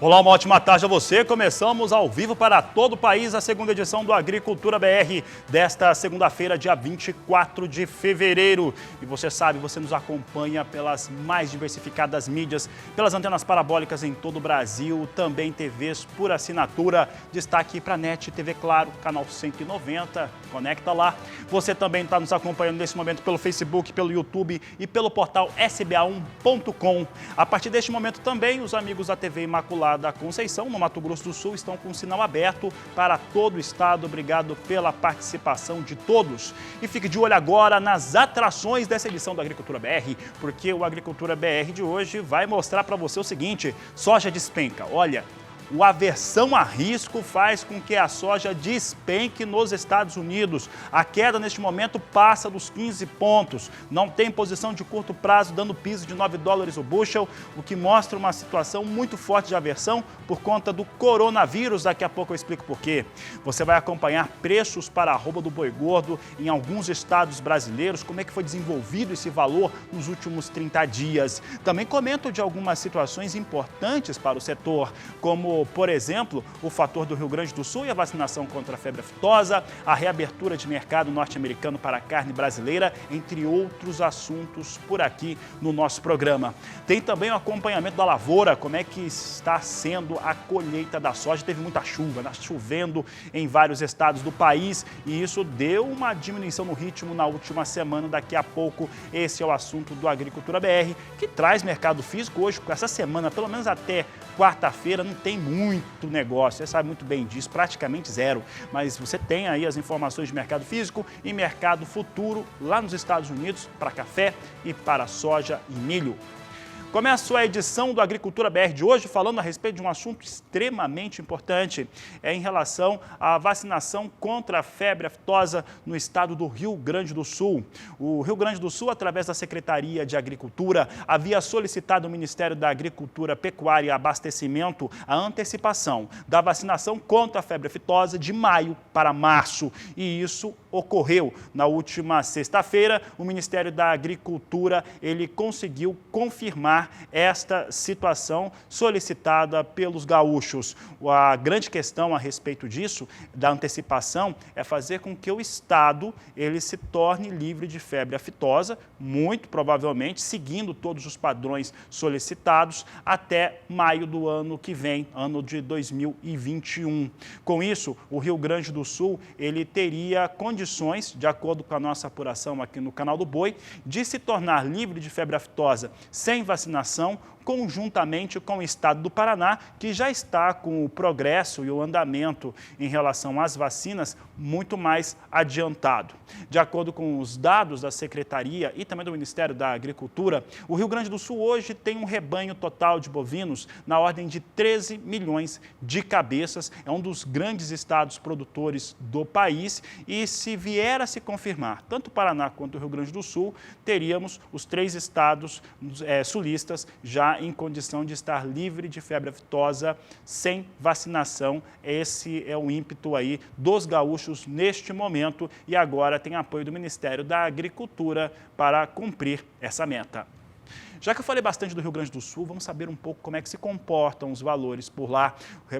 Olá, uma ótima tarde a você. Começamos ao vivo para todo o país a segunda edição do Agricultura BR desta segunda-feira, dia 24 de fevereiro. E você sabe, você nos acompanha pelas mais diversificadas mídias, pelas antenas parabólicas em todo o Brasil, também TVs por assinatura. Destaque para a NET TV Claro, canal 190, conecta lá. Você também está nos acompanhando nesse momento pelo Facebook, pelo YouTube e pelo portal sba1.com. A partir deste momento também, os amigos da TV Imaculada da Conceição, no Mato Grosso do Sul, estão com o sinal aberto para todo o estado. Obrigado pela participação de todos. E fique de olho agora nas atrações dessa edição do Agricultura BR, porque o Agricultura BR de hoje vai mostrar para você o seguinte: soja despenca. Olha, a aversão a risco faz com que a soja despenque nos Estados Unidos. A queda neste momento passa dos 15 pontos. Não tem posição de curto prazo, dando piso de $9 o bushel, o que mostra uma situação muito forte de aversão por conta do coronavírus. Daqui a pouco eu explico por quê. Você vai acompanhar preços para a arroba do boi gordo em alguns estados brasileiros, como é que foi desenvolvido esse valor nos últimos 30 dias. Também comento de algumas situações importantes para o setor, como por exemplo, o fator do Rio Grande do Sul e a vacinação contra a febre aftosa, a reabertura de mercado norte-americano para a carne brasileira, entre outros assuntos por aqui no nosso programa. Tem também o acompanhamento da lavoura, como é que está sendo a colheita da soja. Teve muita chuva, chovendo em vários estados do país e isso deu uma diminuição no ritmo na última semana. Daqui a pouco esse é o assunto do Agricultura BR, que traz mercado físico hoje, com essa semana, pelo menos até quarta-feira, não tem muito negócio, você sabe muito bem disso, praticamente zero. Mas você tem aí as informações de mercado físico e mercado futuro lá nos Estados Unidos para café e para soja e milho. Começo a edição do Agricultura BR de hoje falando a respeito de um assunto extremamente importante, em relação à vacinação contra a febre aftosa no estado do Rio Grande do Sul. O Rio Grande do Sul, através da Secretaria de Agricultura, havia solicitado ao Ministério da Agricultura, Pecuária e Abastecimento a antecipação da vacinação contra a febre aftosa de maio para março. E isso ocorreu na última sexta-feira. O Ministério da Agricultura ele conseguiu confirmar esta situação solicitada pelos gaúchos. A grande questão a respeito disso, da antecipação, é fazer com que o estado ele se torne livre de febre aftosa, muito provavelmente seguindo todos os padrões solicitados até maio do ano que vem, ano de 2021. Com isso, o Rio Grande do Sul ele teria condições, de acordo com a nossa apuração aqui no Canal do Boi, de se tornar livre de febre aftosa sem vacinação, conjuntamente com o estado do Paraná, que já está com o progresso e o andamento em relação às vacinas muito mais adiantado. De acordo com os dados da Secretaria e também do Ministério da Agricultura, o Rio Grande do Sul hoje tem um rebanho total de bovinos na ordem de 13 milhões de cabeças. É um dos grandes estados produtores do país e, se vier a se confirmar, tanto o Paraná quanto o Rio Grande do Sul, teríamos os três estados sulistas já em condição de estar livre de febre aftosa sem vacinação. Esse é o ímpeto aí dos gaúchos neste momento e agora tem apoio do Ministério da Agricultura para cumprir essa meta. Já que eu falei bastante do Rio Grande do Sul, vamos saber um pouco como é que se comportam os valores por lá,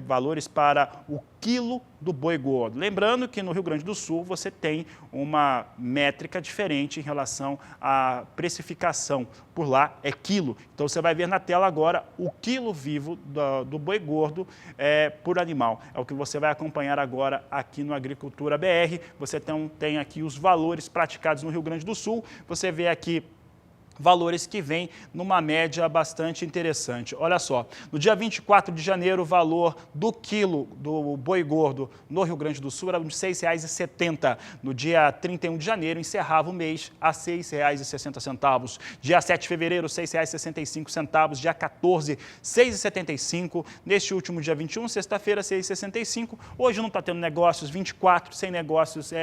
valores para o quilo do boi gordo. Lembrando que no Rio Grande do Sul você tem uma métrica diferente em relação à precificação. Por lá é quilo. Então você vai ver na tela agora o quilo vivo do boi gordo por animal. É o que você vai acompanhar agora aqui no Agricultura BR. Você tem aqui os valores praticados no Rio Grande do Sul. Você vê aqui valores que vêm numa média bastante interessante. Olha só, no dia 24 de janeiro, o valor do quilo do boi gordo no Rio Grande do Sul era de R$ 6,70. No dia 31 de janeiro, encerrava o mês a R$ 6,60. Dia 7 de fevereiro, R$ 6,65. Dia 14, R$ 6,75. Neste último dia 21, sexta-feira, R$ 6,65. Hoje não está tendo negócios, 24, sem negócios,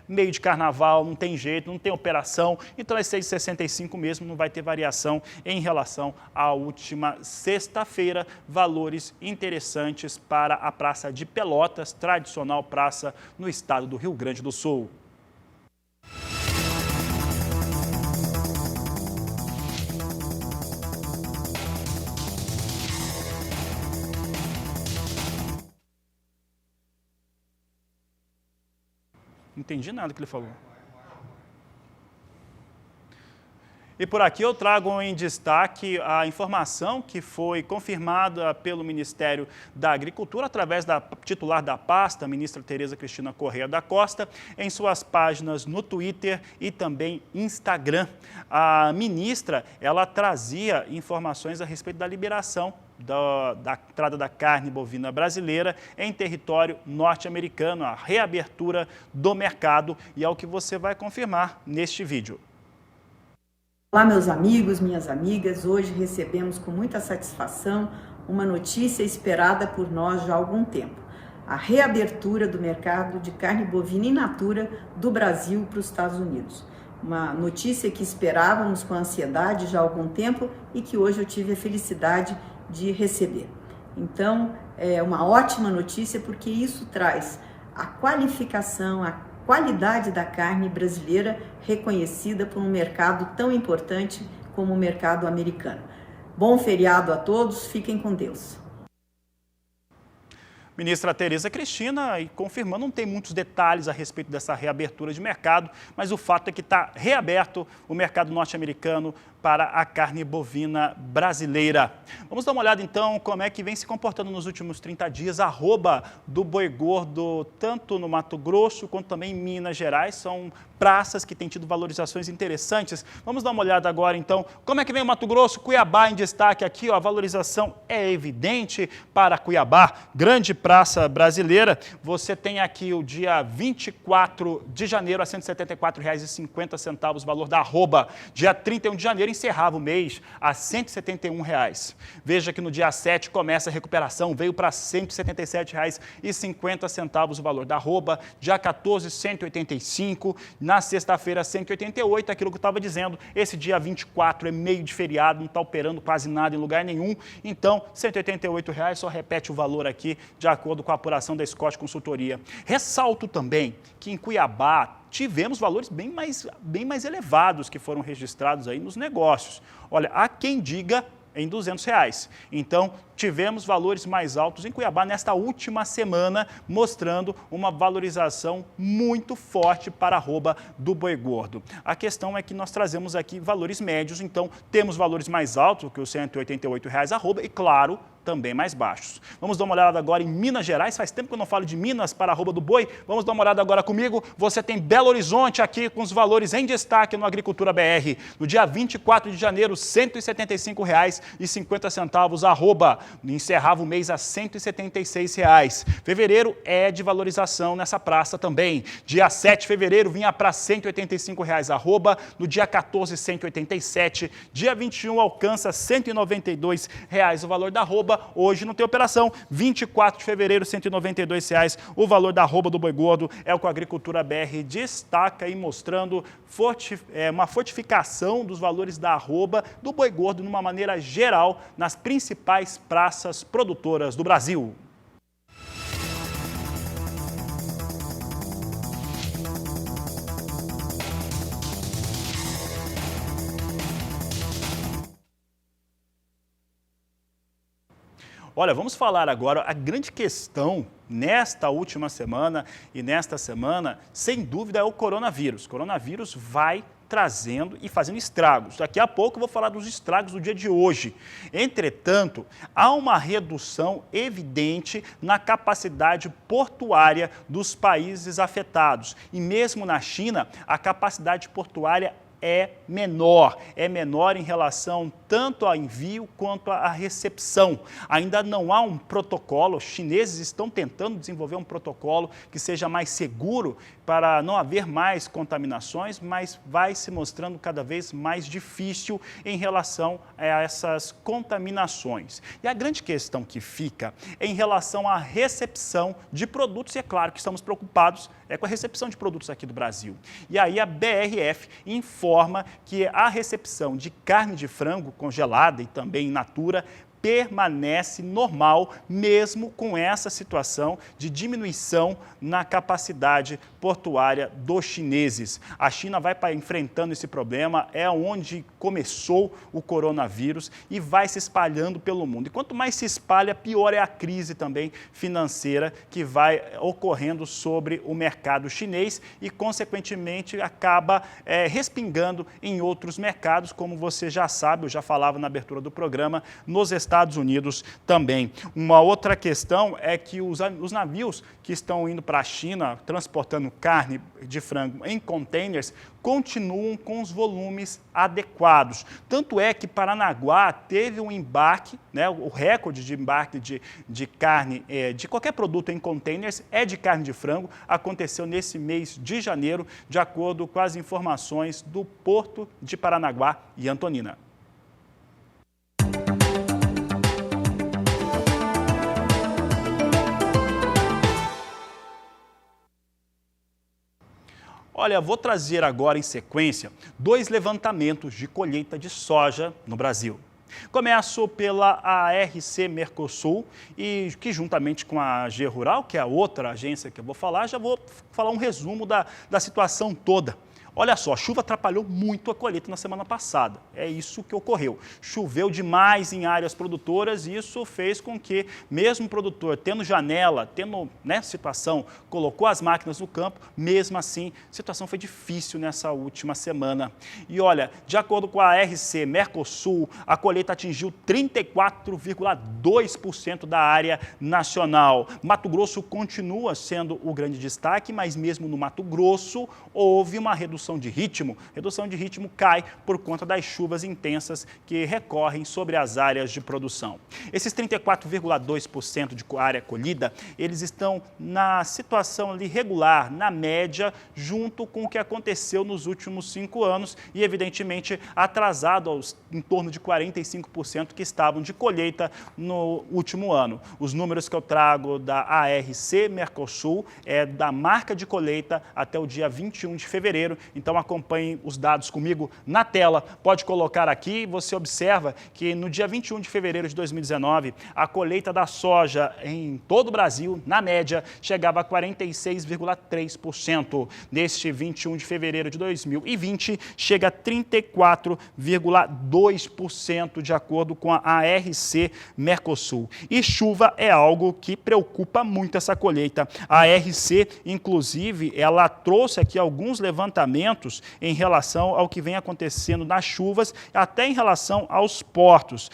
meio de carnaval, não tem jeito, não tem operação, então é 6,65 mesmo. Não vai ter variação em relação à última sexta-feira. Valores interessantes para a Praça de Pelotas, tradicional praça no estado do Rio Grande do Sul. entendi nada que ele falou. E por aqui eu trago em destaque a informação que foi confirmada pelo Ministério da Agricultura através da titular da pasta, a ministra Tereza Cristina Corrêa da Costa, em suas páginas no Twitter e também Instagram. A ministra, ela trazia informações a respeito da liberação da entrada da carne bovina brasileira em território norte-americano, a reabertura do mercado, e é o que você vai confirmar neste vídeo. Olá, meus amigos, minhas amigas. Hoje recebemos com muita satisfação uma notícia esperada por nós já há algum tempo. A reabertura do mercado de carne bovina in natura do Brasil para os Estados Unidos. Uma notícia que esperávamos com ansiedade já há algum tempo e que hoje eu tive a felicidade de receber. Então, é uma ótima notícia porque isso traz a qualificação, a qualidade da carne brasileira reconhecida por um mercado tão importante como o mercado americano. Bom feriado a todos, fiquem com Deus. Ministra Tereza Cristina, e confirmando, não tem muitos detalhes a respeito dessa reabertura de mercado, mas o fato é que está reaberto o mercado norte-americano para a carne bovina brasileira. Vamos dar uma olhada então como é que vem se comportando nos últimos 30 dias a arroba do boi gordo, tanto no Mato Grosso quanto também em Minas Gerais. São praças que têm tido valorizações interessantes. Vamos dar uma olhada agora então como é que vem o Mato Grosso. Cuiabá em destaque aqui, ó, a valorização é evidente para Cuiabá, grande praça brasileira. Você tem aqui o dia 24 de janeiro a R$ 174,50 o valor da arroba. Dia 31 de janeiro encerrava o mês a R$ 171. Veja que no dia 7 começa a recuperação, veio para R$ 177,50 o valor da arroba. Dia 14, 185. Na sexta-feira, 188. Aquilo que eu estava dizendo, esse dia 24 é meio de feriado, não está operando quase nada em lugar nenhum. Então, R$ 188, só repete o valor aqui, de acordo com a apuração da Scott Consultoria. Ressalto também que em Cuiabá tivemos valores bem mais elevados que foram registrados aí nos negócios. Olha, há quem diga em R$ 200. Então, tivemos valores mais altos em Cuiabá nesta última semana, mostrando uma valorização muito forte para a arroba do boi gordo. A questão é que nós trazemos aqui valores médios, então temos valores mais altos que os R$ 188 a arroba e, claro, também mais baixos. Vamos dar uma olhada agora em Minas Gerais. Faz tempo que eu não falo de Minas para a arroba do boi. Vamos dar uma olhada agora comigo. Você tem Belo Horizonte aqui com os valores em destaque no Agricultura BR. No dia 24 de janeiro, R$ 175,50 a arroba. Encerrava o mês a R$ 176. Fevereiro é de valorização nessa praça também. Dia 7 de fevereiro vinha para R$ 185 a arroba. No dia 14, 187. Dia 21 alcança R$ 192 o valor da arroba. Hoje não tem operação. 24 de fevereiro, R$ 192 o valor da arroba do boi gordo. É o que a Agricultura BR destaca e mostrando uma fortificação dos valores da arroba do boi gordo de uma maneira geral nas principais praças produtoras do Brasil. Olha, vamos falar agora a grande questão nesta última semana e nesta semana, sem dúvida, é o coronavírus. O coronavírus vai trazendo e fazendo estragos. Daqui a pouco eu vou falar dos estragos do dia de hoje. Entretanto, há uma redução evidente na capacidade portuária dos países afetados. E mesmo na China, a capacidade portuária é menor em relação tanto ao envio quanto à recepção. Ainda não há um protocolo, os chineses estão tentando desenvolver um protocolo que seja mais seguro para não haver mais contaminações, mas vai se mostrando cada vez mais difícil em relação a essas contaminações. E a grande questão que fica é em relação à recepção de produtos, e é claro que estamos preocupados com a recepção de produtos aqui do Brasil. E aí a BRF informa que a recepção de carne de frango congelada e também in natura permanece normal, mesmo com essa situação de diminuição na capacidade portuária dos chineses. A China vai enfrentando esse problema, é onde começou o coronavírus e vai se espalhando pelo mundo. E quanto mais se espalha, pior é a crise também financeira que vai ocorrendo sobre o mercado chinês e, consequentemente, acaba respingando em outros mercados, como você já sabe, eu já falava na abertura do programa, nos Estados Unidos também. Uma outra questão é que os navios que estão indo para a China, transportando carne de frango em containers, continuam com os volumes adequados. Tanto é que Paranaguá teve um embarque, né, o recorde de embarque de carne, de qualquer produto em containers, é de carne de frango, aconteceu nesse mês de janeiro, de acordo com as informações do Porto de Paranaguá e Antonina. Olha, vou trazer agora em sequência 2 levantamentos de colheita de soja no Brasil. Começo pela ARC Mercosul, e que juntamente com a AG Rural, que é a outra agência que eu vou falar, já vou falar um resumo da situação toda. Olha só, a chuva atrapalhou muito a colheita na semana passada. É isso que ocorreu. Choveu demais em áreas produtoras e isso fez com que, mesmo o produtor tendo janela, tendo situação, colocou as máquinas no campo, mesmo assim, a situação foi difícil nessa última semana. E olha, de acordo com a ARC Mercosul, a colheita atingiu 34,2% da área nacional. Mato Grosso continua sendo o grande destaque, mas mesmo no Mato Grosso houve uma redução de ritmo. Redução de ritmo cai por conta das chuvas intensas que recorrem sobre as áreas de produção. Esses 34,2% de área colhida, eles estão na situação ali regular, na média, junto com o que aconteceu nos últimos 5 anos e, evidentemente, atrasado em torno de 45% que estavam de colheita no último ano. Os números que eu trago da ARC Mercosul é da marca de colheita até o dia 21 de fevereiro. Então acompanhem os dados comigo na tela. Pode colocar aqui, você observa que no dia 21 de fevereiro de 2019, a colheita da soja em todo o Brasil, na média, chegava a 46,3%. Neste 21 de fevereiro de 2020, chega a 34,2%, de acordo com a ARC Mercosul. E chuva é algo que preocupa muito essa colheita. A ARC, inclusive, ela trouxe aqui alguns levantamentos em relação ao que vem acontecendo nas chuvas, até em relação aos portos.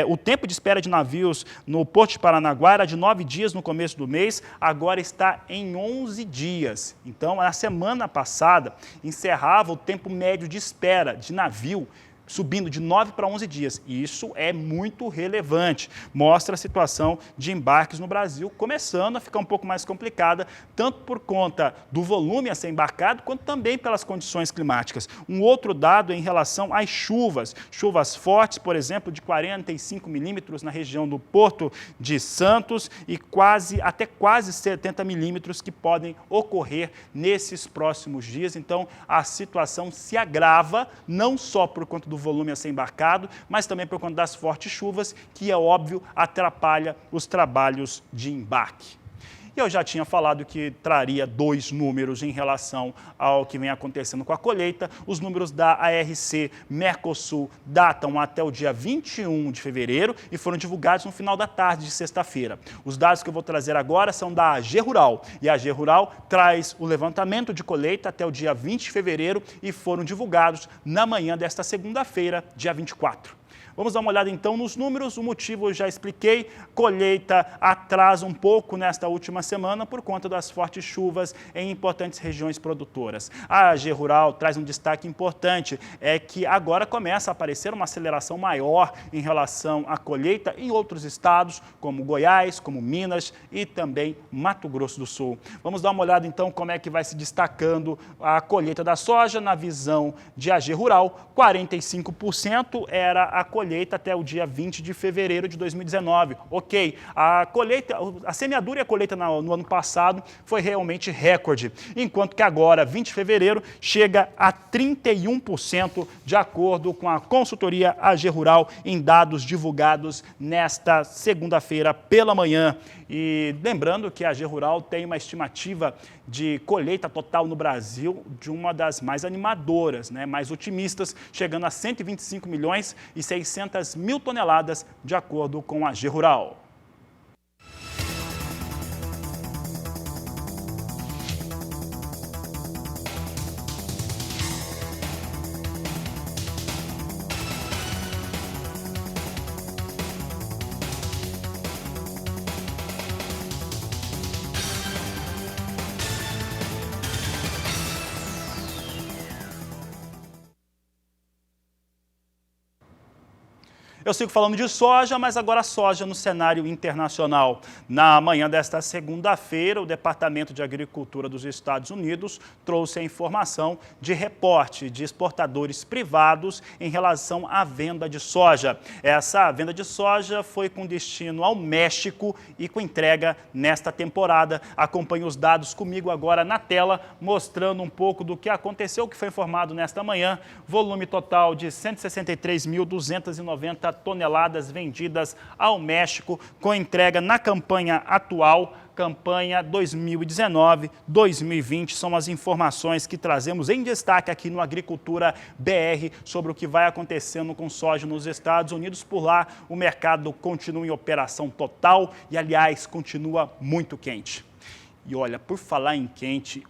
O tempo de espera de navios no Porto de Paranaguá era de 9 dias no começo do mês, agora está em 11 dias. Então, na semana passada, encerrava o tempo médio de espera de navio, subindo de 9 para 11 dias. E isso é muito relevante. Mostra a situação de embarques no Brasil começando a ficar um pouco mais complicada, tanto por conta do volume a ser embarcado, quanto também pelas condições climáticas. Um outro dado é em relação às chuvas. Chuvas fortes, por exemplo, de 45 milímetros na região do Porto de Santos e até quase 70 milímetros que podem ocorrer nesses próximos dias. Então, a situação se agrava, não só por conta do volume a ser embarcado, mas também por conta das fortes chuvas, que é óbvio atrapalha os trabalhos de embarque. E eu já tinha falado que traria 2 números em relação ao que vem acontecendo com a colheita. Os números da ARC Mercosul datam até o dia 21 de fevereiro e foram divulgados no final da tarde de sexta-feira. Os dados que eu vou trazer agora são da AG Rural. E a AG Rural traz o levantamento de colheita até o dia 20 de fevereiro e foram divulgados na manhã desta segunda-feira, dia 24. Vamos dar uma olhada então nos números, o motivo eu já expliquei, colheita atrasa um pouco nesta última semana por conta das fortes chuvas em importantes regiões produtoras. A AG Rural traz um destaque importante, é que agora começa a aparecer uma aceleração maior em relação à colheita em outros estados, como Goiás, como Minas e também Mato Grosso do Sul. Vamos dar uma olhada então como é que vai se destacando a colheita da soja na visão de AG Rural. 45% era a colheita colheita até o dia 20 de fevereiro de 2019. Ok, a semeadura e a colheita no ano passado foi realmente recorde, enquanto que agora, 20 de fevereiro, chega a 31%, de acordo com a consultoria AG Rural, em dados divulgados nesta segunda-feira pela manhã. E lembrando que a AG Rural tem uma estimativa de colheita total no Brasil de uma das mais animadoras, mais otimistas, chegando a 125 milhões e 600 mil toneladas, de acordo com a AG Rural. Eu sigo falando de soja, mas agora soja no cenário internacional. Na manhã desta segunda-feira, o Departamento de Agricultura dos Estados Unidos trouxe a informação de reporte de exportadores privados em relação à venda de soja. Essa venda de soja foi com destino ao México e com entrega nesta temporada. Acompanhe os dados comigo agora na tela, mostrando um pouco do que aconteceu, que foi informado nesta manhã. Volume total de 163.290 toneladas vendidas ao México, com entrega na campanha atual, campanha 2019-2020. São as informações que trazemos em destaque aqui no Agricultura BR sobre o que vai acontecendo com soja nos Estados Unidos. Por lá, o mercado continua em operação total e, aliás, continua muito quente. E olha, por falar em quente,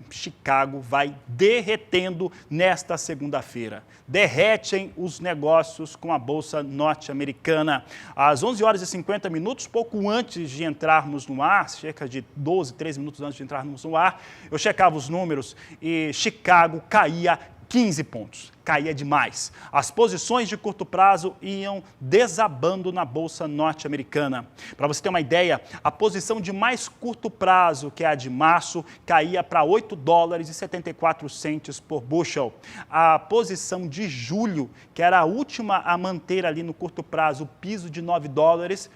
Chicago vai derretendo nesta segunda-feira. Derretem os negócios com a Bolsa norte-americana. Às 11 horas e 50 minutos, pouco antes de entrarmos no ar, cerca de 12, 13 minutos antes de entrarmos no ar, eu checava os números e Chicago caía 15 pontos. Caía demais. As posições de curto prazo iam desabando na Bolsa norte-americana. Para você ter uma ideia, a posição de mais curto prazo, que é a de março, caía para $8,74 por bushel. A posição de julho, que era a última a manter ali no curto prazo o piso de $9,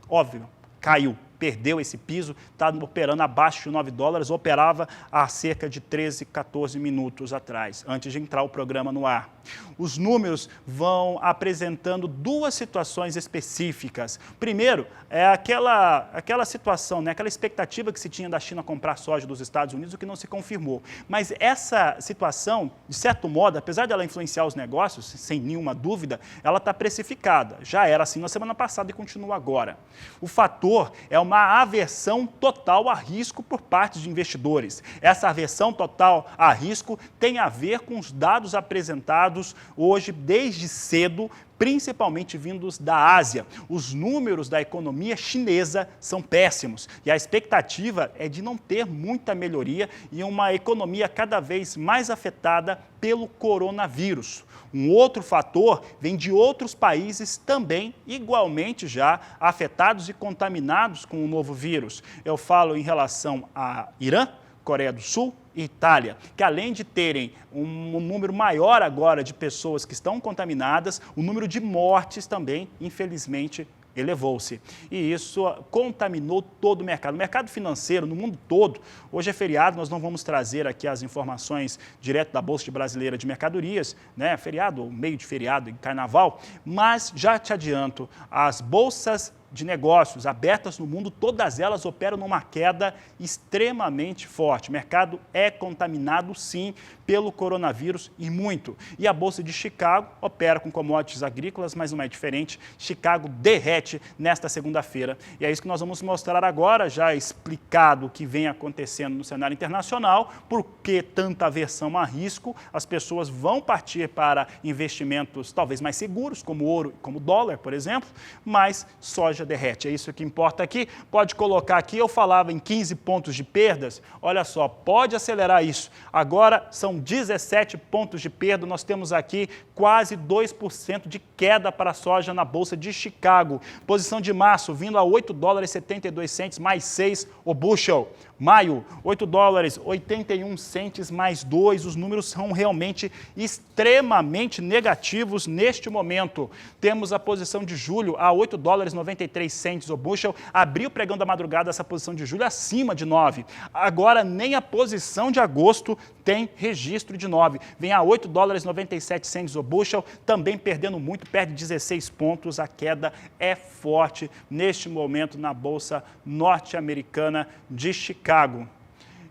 óbvio, caiu. Perdeu esse piso, está operando abaixo de $9, operava há cerca de 13, 14 minutos atrás, antes de entrar o programa no ar. Os números vão apresentando duas situações específicas. Primeiro, é aquela situação, aquela expectativa que se tinha da China comprar soja dos Estados Unidos, o que não se confirmou. Mas essa situação, de certo modo, apesar de ela influenciar os negócios, sem nenhuma dúvida, ela está precificada. Já era assim na semana passada e continua agora. O fator é uma aversão total a risco por parte de investidores. Essa aversão total a risco tem a ver com os dados apresentados hoje, desde cedo, principalmente vindos da Ásia. Os números da economia chinesa são péssimos e a expectativa é de não ter muita melhoria e uma economia cada vez mais afetada pelo coronavírus. Um outro fator vem de outros países também igualmente já afetados e contaminados com o novo vírus. Eu falo em relação a Irã, Coreia do Sul e Itália, que além de terem um número maior agora de pessoas que estão contaminadas, o número de mortes também, infelizmente, elevou-se. E isso contaminou todo o mercado. O mercado financeiro no mundo todo, hoje é feriado, nós não vamos trazer aqui as informações direto da Bolsa Brasileira de Mercadorias, feriado, ou meio de feriado, em carnaval, mas já te adianto, as bolsas de negócios abertas no mundo, todas elas operam numa queda extremamente forte. O mercado é contaminado, sim, pelo coronavírus e muito. E a Bolsa de Chicago opera com commodities agrícolas, mas não é diferente. Chicago derrete nesta segunda-feira. E é isso que nós vamos mostrar agora, já explicado o que vem acontecendo no cenário internacional, por que tanta aversão a risco. As pessoas vão partir para investimentos talvez mais seguros, como ouro, como dólar, por exemplo, mas soja soja derrete. É isso que importa aqui. Pode colocar aqui, eu falava em 15 pontos de perdas. Olha só, pode acelerar isso. Agora são 17 pontos de perda. Nós temos aqui quase 2% de queda para a soja na Bolsa de Chicago. Posição de março vindo a $8,72 mais 6 o bushel. Maio, $8,81 mais 2. Os números são realmente extremamente negativos neste momento. Temos a posição de julho a $8,93 o bushel. Abriu o pregão da madrugada essa posição de julho acima de 9. Agora nem a posição de agosto tem registro de 9. Vem a $8,97 o bushel, também perdendo muito, perde 16 pontos. A queda é forte neste momento na Bolsa norte-americana de Chicago.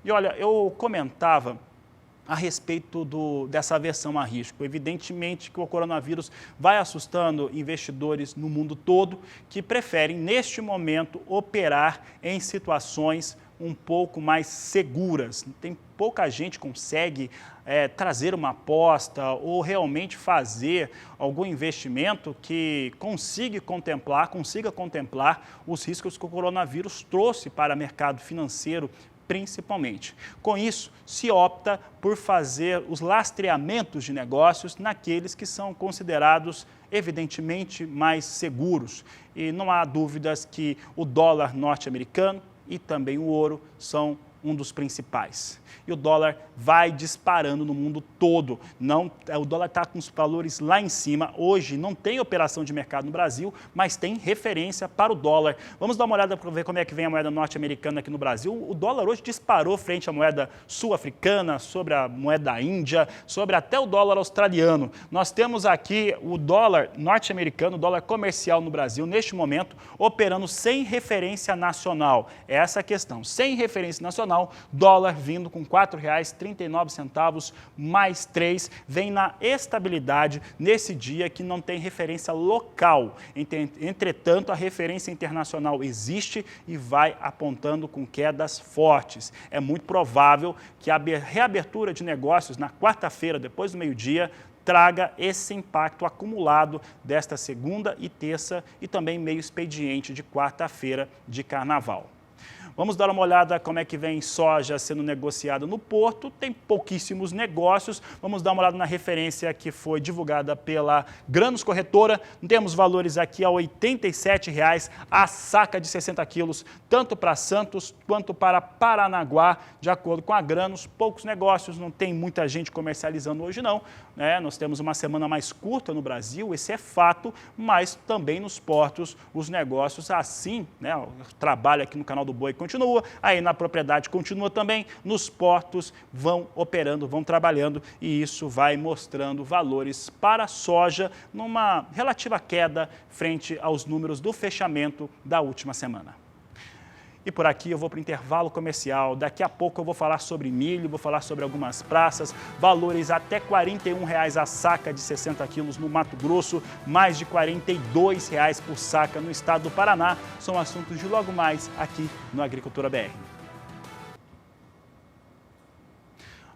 E olha, eu comentava a respeito dessa aversão a risco. Evidentemente que o coronavírus vai assustando investidores no mundo todo que preferem, neste momento, operar em situações um pouco mais seguras. Tem pouca gente que consegue trazer uma aposta ou realmente fazer algum investimento que consiga contemplar os riscos que o coronavírus trouxe para o mercado financeiro, principalmente. Com isso, se opta por fazer os lastreamentos de negócios naqueles que são considerados evidentemente mais seguros. E não há dúvidas que o dólar norte-americano e também o ouro são um dos principais. E o dólar vai disparando no mundo todo. O dólar está com os valores lá em cima. Hoje não tem operação de mercado no Brasil, mas tem referência para o dólar. Vamos dar uma olhada para ver como é que vem a moeda norte-americana aqui no Brasil. O dólar hoje disparou frente à moeda sul-africana, sobre a moeda índia, sobre até o dólar australiano. Nós temos aqui o dólar norte-americano, o dólar comercial no Brasil, neste momento, operando sem referência nacional. Essa é a questão. Sem referência nacional, dólar vindo com R$ 4,39 mais 3, vem na estabilidade nesse dia que não tem referência local. Entretanto, a referência internacional existe e vai apontando com quedas fortes. É muito provável que a reabertura de negócios na quarta-feira, depois do meio-dia, traga esse impacto acumulado desta segunda e terça e também meio expediente de quarta-feira de carnaval. Vamos dar uma olhada como é que vem soja sendo negociada no Porto. Tem pouquíssimos negócios. Vamos dar uma olhada na referência que foi divulgada pela Grãos Corretora. Temos valores aqui a R$ 87,00 a saca de 60 quilos, tanto para Santos quanto para Paranaguá, de acordo com a Grãos. Poucos negócios, não tem muita gente comercializando hoje não. Nós temos uma semana mais curta no Brasil, esse é fato, mas também nos portos os negócios assim, o trabalho aqui no Canal do Boi continua, aí na propriedade continua também, nos portos vão operando, vão trabalhando e isso vai mostrando valores para a soja numa relativa queda frente aos números do fechamento da última semana. E por aqui eu vou para o intervalo comercial. Daqui a pouco eu vou falar sobre milho, vou falar sobre algumas praças, valores até R$ 41,00 a saca de 60 quilos no Mato Grosso, mais de R$ 42,00 por saca no estado do Paraná. São assuntos de logo mais aqui no Agricultura BR.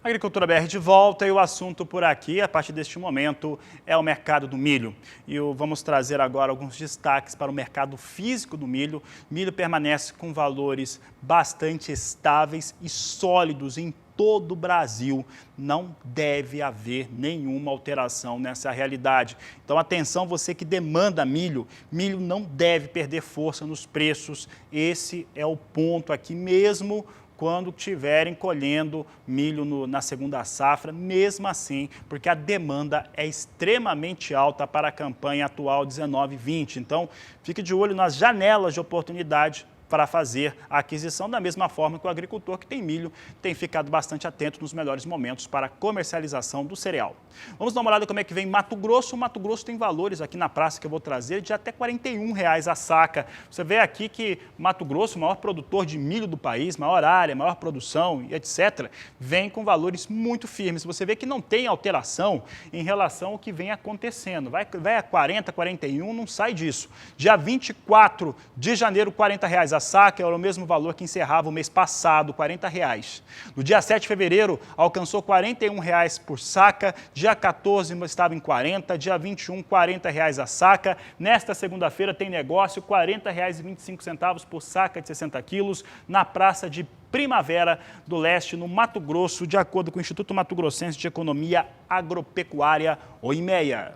Agricultura BR de volta e o assunto por aqui, a partir deste momento, é o mercado do milho. E vamos trazer agora alguns destaques para o mercado físico do milho. Milho permanece com valores bastante estáveis e sólidos em todo o Brasil. Não deve haver nenhuma alteração nessa realidade. Então, atenção, você que demanda milho, milho não deve perder força nos preços. Esse é o ponto aqui mesmo. Quando estiverem colhendo milho na segunda safra, mesmo assim, porque a demanda é extremamente alta para a campanha atual 19-20. Então, fique de olho nas janelas de oportunidade para fazer a aquisição, da mesma forma que o agricultor que tem milho tem ficado bastante atento nos melhores momentos para a comercialização do cereal. Vamos dar uma olhada como é que vem Mato Grosso. O Mato Grosso tem valores aqui na praça que eu vou trazer de até R$ 41,00 a saca. Você vê aqui que Mato Grosso, o maior produtor de milho do país, maior área, maior produção e etc., vem com valores muito firmes. Você vê que não tem alteração em relação ao que vem acontecendo. Vai a 40, 41, não sai disso. Dia 24 de janeiro, R$ 40,00 a saca, era o mesmo valor que encerrava o mês passado, R$ 40. No dia 7 de fevereiro, alcançou R$ 41 por saca, dia 14 estava em 40, dia 21, R$ 40 a saca. Nesta segunda-feira tem negócio, R$ 40,25 por saca de 60 quilos, na Praça de Primavera do Leste, no Mato Grosso, de acordo com o Instituto Mato Grossense de Economia Agropecuária, o IMEA.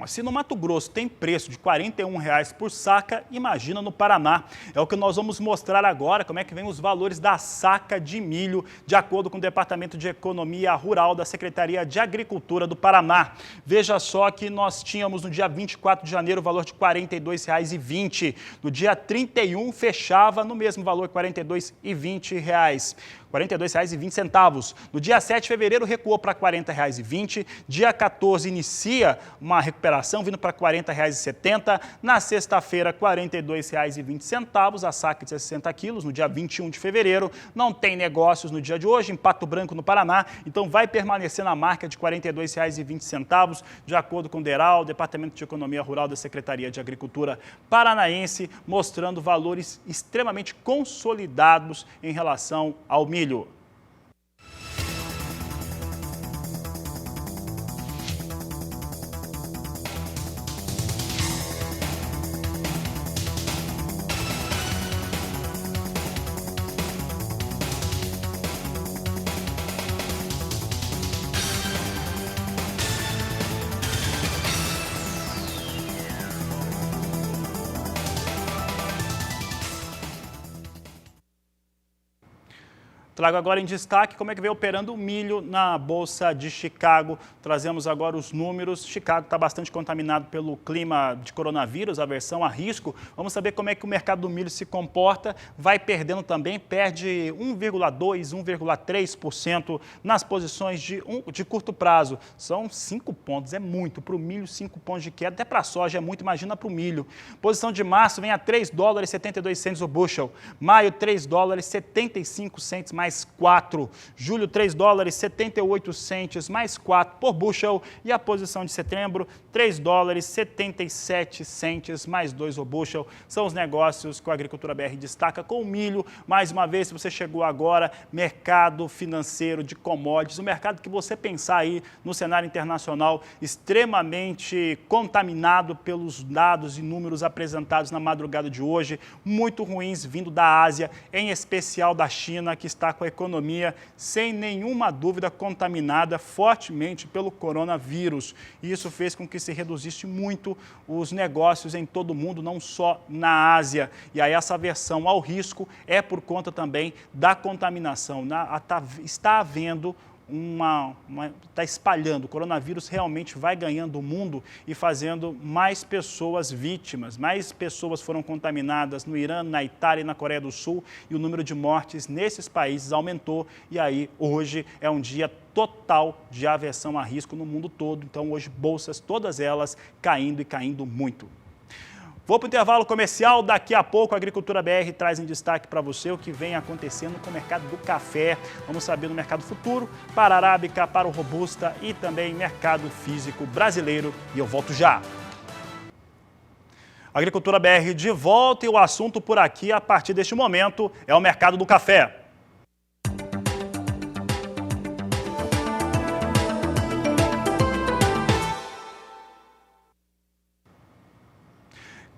Se no Mato Grosso tem preço de R$ 41 por saca, imagina no Paraná. É o que nós vamos mostrar agora, como é que vem os valores da saca de milho, de acordo com o Departamento de Economia Rural da Secretaria de Agricultura do Paraná. Veja só que nós tínhamos no dia 24 de janeiro o valor de R$ 42,20. No dia 31 fechava no mesmo valor, R$ 42,20. R$ 42,20. No dia 7 de fevereiro recuou para R$ 40,20. Dia 14 inicia uma recuperação vindo para R$ 40,70. Na sexta-feira, R$ 42,20, a saca de 60 quilos. No dia 21 de fevereiro, não tem negócios no dia de hoje, em Pato Branco, no Paraná. Então vai permanecer na marca de R$ 42,20, de acordo com o DERAL, Departamento de Economia Rural da Secretaria de Agricultura Paranaense, mostrando valores extremamente consolidados em relação ao milho. Trago agora em destaque como é que vem operando o milho na Bolsa de Chicago. Trazemos agora os números. Chicago está bastante contaminado pelo clima de coronavírus, aversão a risco. Vamos saber como é que o mercado do milho se comporta. Vai perdendo também, perde 1,2%, 1,3% nas posições de curto prazo. São 5 pontos, é muito. Para o milho, 5 pontos de queda. Até para a soja é muito, imagina para o milho. Posição de março vem a $3,72 o bushel. Maio, $3,75 mais 4. Julho, $3,78 mais 4 por bushel. E a posição de setembro, $3,77 mais 2 o bushel. São os negócios que o Agricultura BR destaca com o milho. Mais uma vez, se você chegou agora, mercado financeiro de commodities, o mercado que você pensar aí no cenário internacional, extremamente contaminado pelos dados e números apresentados na madrugada de hoje, muito ruins vindo da Ásia, em especial da China, que está com a economia, sem nenhuma dúvida, contaminada fortemente pelo coronavírus. E isso fez com que se reduzisse muito os negócios em todo o mundo, não só na Ásia. E aí essa aversão ao risco é por conta também da contaminação. Está havendo está espalhando, o coronavírus realmente vai ganhando o mundo e fazendo mais pessoas vítimas. Mais pessoas foram contaminadas no Irã, na Itália e na Coreia do Sul, e o número de mortes nesses países aumentou. E aí, hoje é um dia total de aversão a risco no mundo todo. Então, hoje, bolsas, todas elas caindo e caindo muito. Vou para o intervalo comercial, daqui a pouco a Agricultura BR traz em destaque para você o que vem acontecendo com o mercado do café. Vamos saber no mercado futuro, para a arábica, para o robusta e também mercado físico brasileiro. E eu volto já. Agricultura BR de volta, e o assunto por aqui a partir deste momento é o mercado do café.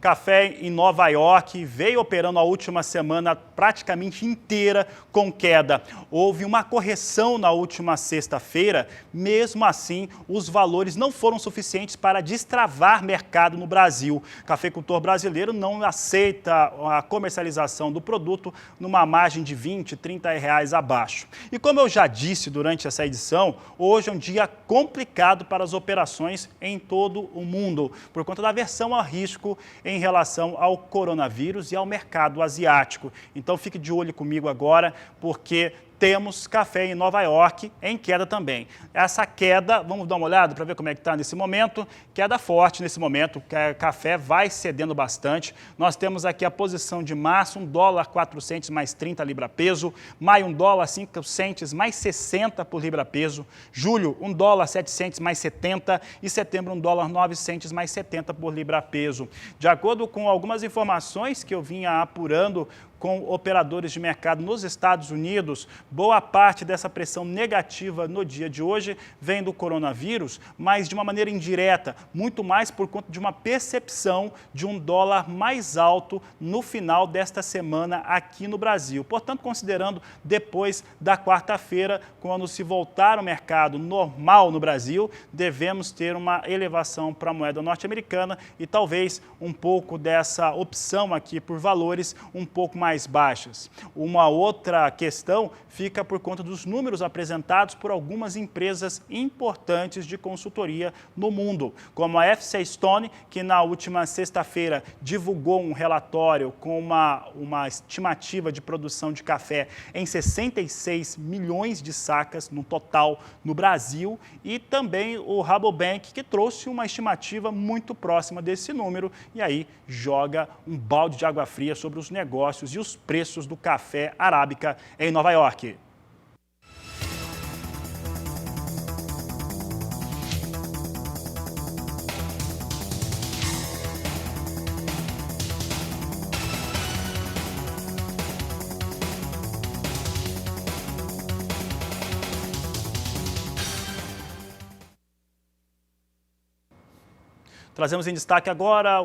Café em Nova York veio operando a última semana praticamente inteira com queda. Houve uma correção na última sexta-feira, mesmo assim os valores não foram suficientes para destravar mercado no Brasil. O cafeicultor brasileiro não aceita a comercialização do produto numa margem de R$20, R$30 abaixo. E como eu já disse durante essa edição, hoje é um dia complicado para as operações em todo o mundo, por conta da aversão a risco em relação ao coronavírus e ao mercado asiático. Então fique de olho comigo agora, porque temos café em Nova York em queda também. Essa queda, vamos dar uma olhada para ver como é que está nesse momento. Queda forte nesse momento, o café vai cedendo bastante. Nós temos aqui a posição de março, $1,04 mais 30 libra-peso. Maio, $1,05 mais 60 por libra-peso. Julho, $1,07 mais 70. E setembro, $1,09 mais 70 por libra-peso. De acordo com algumas informações que eu vinha apurando com operadores de mercado nos Estados Unidos, boa parte dessa pressão negativa no dia de hoje vem do coronavírus, mas de uma maneira indireta, muito mais por conta de uma percepção de um dólar mais alto no final desta semana aqui no Brasil. Portanto, considerando depois da quarta-feira, quando se voltar ao mercado normal no Brasil, devemos ter uma elevação para a moeda norte-americana e talvez um pouco dessa opção aqui por valores um pouco mais baixas. Uma outra questão fica por conta dos números apresentados por algumas empresas importantes de consultoria no mundo, como a FC Stone, que na última sexta-feira divulgou um relatório com uma estimativa de produção de café em 66 milhões de sacas no total no Brasil, e também o Rabobank, que trouxe uma estimativa muito próxima desse número, e aí joga um balde de água fria sobre os negócios e os preços do café arábica em Nova York. Trazemos em destaque agora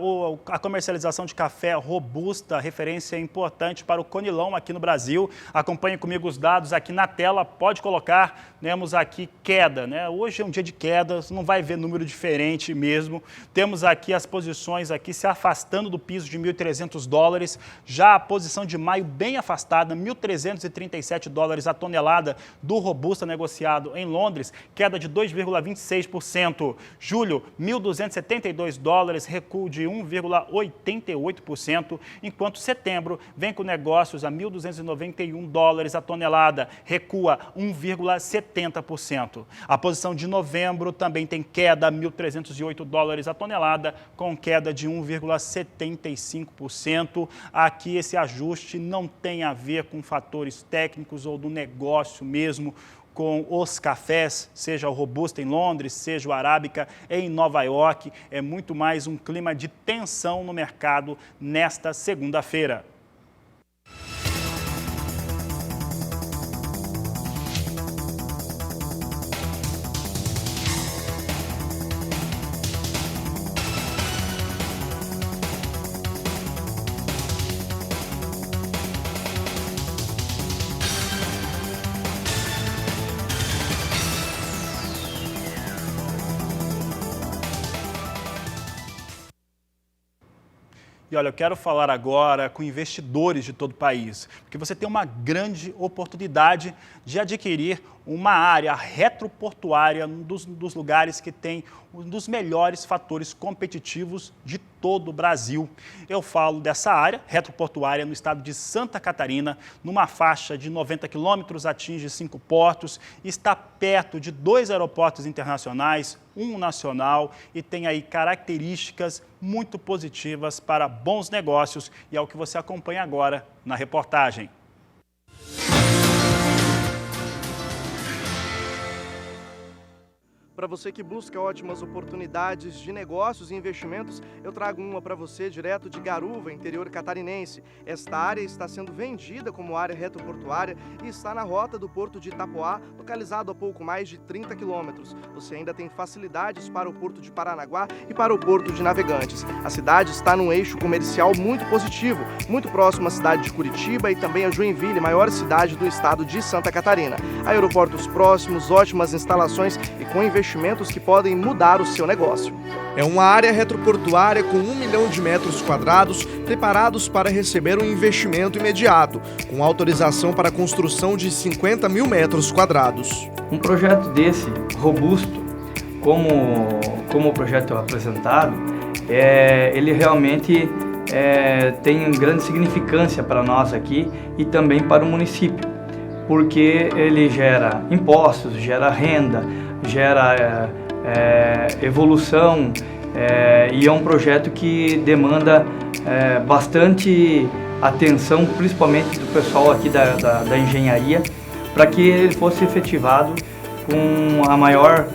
a comercialização de café robusta, referência importante para o Conilon aqui no Brasil. Acompanhe comigo os dados aqui na tela, pode colocar, temos aqui queda, né? Hoje é um dia de queda, você não vai ver número diferente mesmo. Temos aqui as posições aqui se afastando do piso de $1.300, já a posição de maio bem afastada, $1.337 a tonelada do robusta negociado em Londres, queda de 2,26%. Julho, $1.272, recuo de 1,88%, enquanto setembro vem com negócios a $1.291 a tonelada, recua 1,70%. A posição de novembro também tem queda, $1.308 a tonelada, com queda de 1,75%. Aqui esse ajuste não tem a ver com fatores técnicos ou do negócio mesmo, com os cafés, seja o robusta em Londres, seja o arábica em Nova York. É muito mais um clima de tensão no mercado nesta segunda-feira. E olha, eu quero falar agora com investidores de todo o país, porque você tem uma grande oportunidade de adquirir uma área retroportuária, um dos lugares que tem um dos melhores fatores competitivos de todo o Brasil. Eu falo dessa área retroportuária no estado de Santa Catarina, numa faixa de 90 quilômetros, atinge 5 portos, está perto de 2 aeroportos internacionais, um nacional, e tem aí características muito positivas para bons negócios, e é o que você acompanha agora na reportagem. Para você que busca ótimas oportunidades de negócios e investimentos, eu trago uma para você direto de Garuva, interior catarinense. Esta área está sendo vendida como área retroportuária e está na rota do porto de Itapoá, localizado a pouco mais de 30 quilômetros. Você ainda tem facilidades para o porto de Paranaguá e para o porto de Navegantes. A cidade está num eixo comercial muito positivo, muito próximo à cidade de Curitiba e também a Joinville, maior cidade do estado de Santa Catarina. Aeroportos próximos, ótimas instalações e com investimentos que podem mudar o seu negócio. É uma área retroportuária com 1 milhão de metros quadrados, preparados para receber um investimento imediato, com autorização para a construção de 50 mil metros quadrados. Um projeto desse, robusto, como o projeto é apresentado, ele realmente tem grande significância para nós aqui e também para o município. porque ele gera impostos, gera renda, gera evolução, e é um projeto que demanda bastante atenção, principalmente do pessoal aqui da engenharia, para que ele fosse efetivado com a maior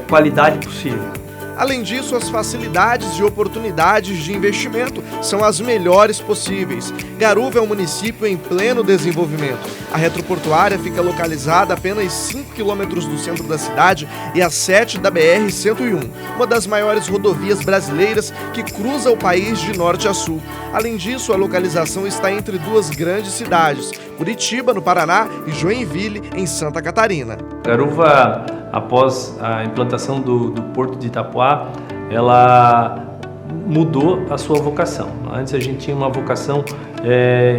qualidade possível. Além disso, as facilidades e oportunidades de investimento são as melhores possíveis. Garuva é um município em pleno desenvolvimento. A retroportuária fica localizada a apenas 5 quilômetros do centro da cidade e a 7 da BR-101, uma das maiores rodovias brasileiras que cruza o país de norte a sul. Além disso, a localização está entre duas grandes cidades, Curitiba, no Paraná, e Joinville, em Santa Catarina. Garuva, após a implantação do Porto de Itapoá, ela mudou a sua vocação. Antes a gente tinha uma vocação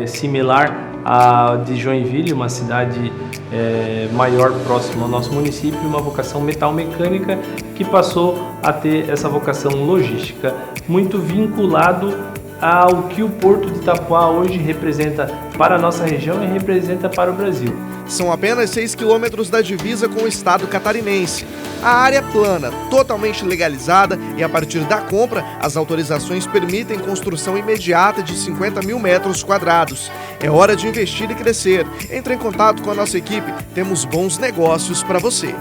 similar à de Joinville, uma cidade maior próxima ao nosso município, uma vocação metal-mecânica que passou a ter essa vocação logística, muito vinculado ao que o Porto de Itapoá hoje representa para a nossa região e representa para o Brasil. São apenas 6 quilômetros da divisa com o estado catarinense. A área é plana, totalmente legalizada e a partir da compra, as autorizações permitem construção imediata de 50 mil metros quadrados. É hora de investir e crescer. Entre em contato com a nossa equipe, temos bons negócios para você.